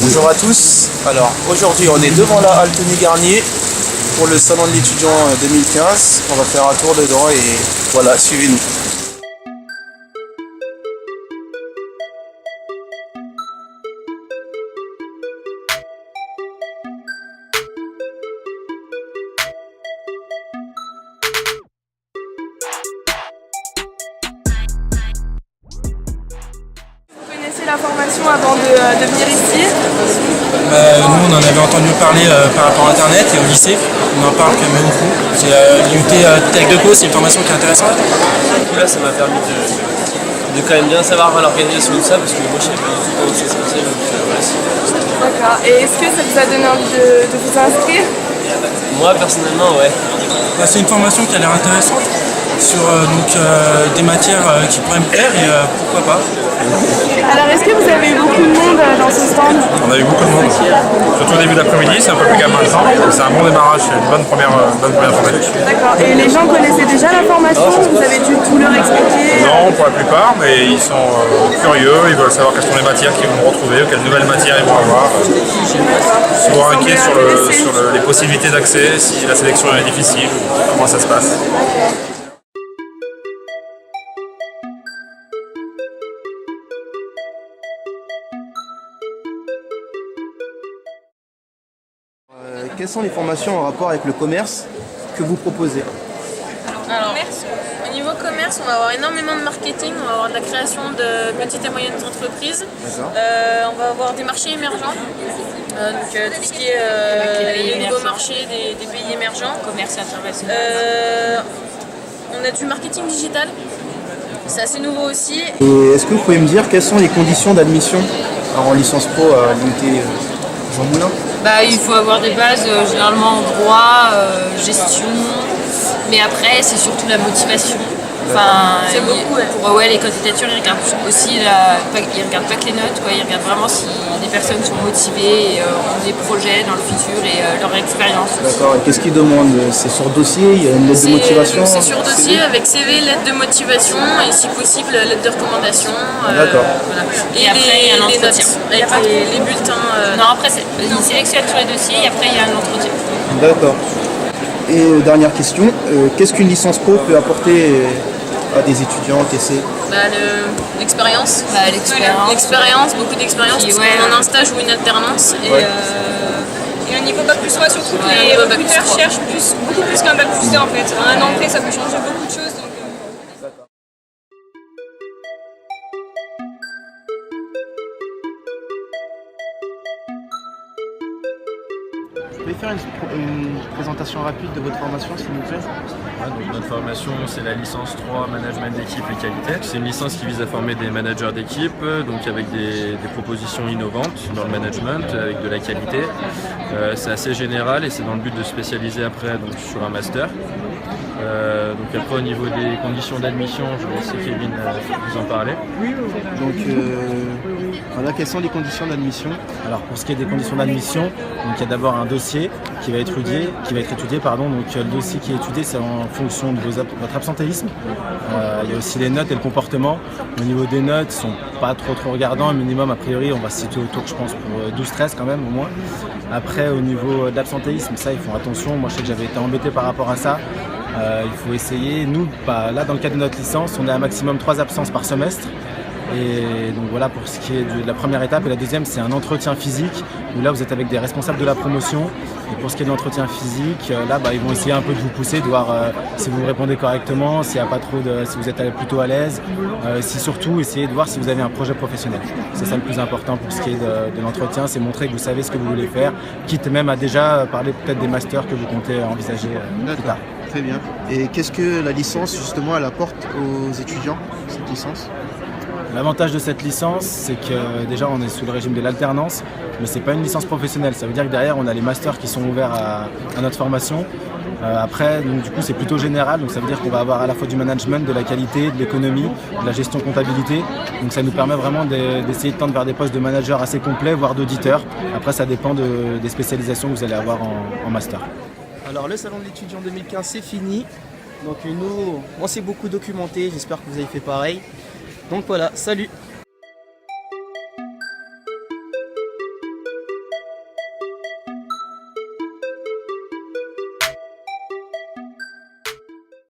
Bonjour à tous. Alors aujourd'hui on est devant la halte Garnier pour le salon de l'étudiant 2015. On va faire un tour dedans et voilà, suivez-nous. Vous connaissez la formation avant de venir ici? Nous, on en avait entendu parler par rapport à Internet et au lycée. On en parle quand même beaucoup. C'est l'UT Tech de Co, c'est une formation qui est intéressante. Du coup, là, ça m'a permis de quand même bien savoir l'organisation de ça parce que moi, je savais pas du tout comment ça se passait. Donc, voilà, D'accord. Et est-ce que ça vous a donné envie de vous inscrire? moi, personnellement, ouais. C'est une formation qui a l'air intéressante sur des matières qui pourraient me plaire et pourquoi pas. Alors, est-ce que vous avez eu beaucoup de monde dans ce stand? On a eu beaucoup de monde, surtout au début d'après-midi, c'est un peu plus calme maintenant. C'est un bon démarrage, c'est une bonne première journée. D'accord. Et les gens connaissaient déjà la formation? Vous avez dû tout leur expliquer? Non, pour la plupart, mais ils sont curieux, ils veulent savoir quelles sont les matières qu'ils vont retrouver, ou quelles nouvelles matières ils vont avoir. Souvent inquiets sur les possibilités d'accès, si la sélection est difficile, comment ça se passe. Quelles sont les formations en rapport avec le commerce que vous proposez? Alors, au niveau commerce, on va avoir énormément de marketing, on va avoir de la création de petites et moyennes entreprises, on va avoir des marchés émergents, donc tout ce qui est les nouveaux marchés des pays émergents. Commerce international. On a du marketing digital, c'est assez nouveau aussi. Et est-ce que vous pouvez me dire quelles sont les conditions d'admission en licence pro à l'UT Jean Moulin? Il faut avoir des bases généralement en droit, gestion, mais après c'est surtout la motivation. Enfin, c'est beaucoup. Pour les candidatures, ils regardent aussi ils regardent pas que les notes, ils regardent vraiment si les personnes sont motivées et ont des projets dans le futur et leur expérience. D'accord, et qu'est-ce qu'ils demandent? C'est sur dossier, il y a une lettre de motivation? C'est sur dossier avec CV, lettre de motivation et si possible lettre de recommandation. D'accord. Voilà. Et après il y a un entretien. Avec les bulletins. Non, après ils sélectionnent sur les dossiers et après il y a un entretien. D'accord. Et dernière question, qu'est-ce qu'une licence pro peut apporter à des étudiants TC? L'expérience. L'expérience, beaucoup d'expérience, parce qu'on en a un stage ou une alternance. Et au niveau bac plus 3, surtout que les recruteurs cherchent beaucoup plus qu'un bac plus 2 en fait. Un an près, ça peut changer beaucoup de choses. Vous pouvez faire une présentation rapide de votre formation, s'il vous plaît? Donc notre formation, c'est la licence 3 management d'équipe et qualité. C'est une licence qui vise à former des managers d'équipe, donc avec des propositions innovantes dans le management, avec de la qualité. C'est assez général et c'est dans le but de se spécialiser après donc, sur un master. Donc après au niveau des conditions d'admission, je vais laisser Kevin vous en parler. Donc voilà, quelles sont les conditions d'admission? Alors pour ce qui est des conditions d'admission, donc il y a d'abord un dossier qui va être étudié, donc le dossier qui est étudié c'est en fonction de votre absentéisme. Il y a aussi les notes et le comportement. Au niveau des notes, ils ne sont pas trop regardants, un minimum a priori on va se situer autour je pense pour 12-13 quand même au moins. Après au niveau de l'absentéisme, ça ils font attention, moi je sais que j'avais été embêté par rapport à ça. Il faut essayer, nous là dans le cadre de notre licence, on a un maximum 3 absences par semestre. Et donc voilà pour ce qui est de la première étape. Et la deuxième c'est un entretien physique où là vous êtes avec des responsables de la promotion. Et pour ce qui est de l'entretien physique, là ils vont essayer un peu de vous pousser, de voir si vous répondez correctement, s'il n'y a pas trop si vous êtes plutôt à l'aise, si surtout essayer de voir si vous avez un projet professionnel. C'est ça le plus important pour ce qui est de l'entretien, c'est montrer que vous savez ce que vous voulez faire, quitte même à déjà parler peut-être des masters que vous comptez envisager plus tard. Très bien. Et qu'est-ce que la licence justement elle apporte aux étudiants, cette licence? L'avantage de cette licence, c'est que déjà on est sous le régime de l'alternance, mais c'est pas une licence professionnelle. Ça veut dire que derrière on a les masters qui sont ouverts à notre formation. Après, donc, du coup c'est plutôt général, donc ça veut dire qu'on va avoir à la fois du management, de la qualité, de l'économie, de la gestion comptabilité. Donc ça nous permet vraiment d'essayer de tendre vers des postes de manager assez complets, voire d'auditeurs. Après ça dépend des spécialisations que vous allez avoir en master. Alors le salon de l'étudiant 2015 c'est fini, donc nous on s'est beaucoup documenté, j'espère que vous avez fait pareil. Donc voilà, salut!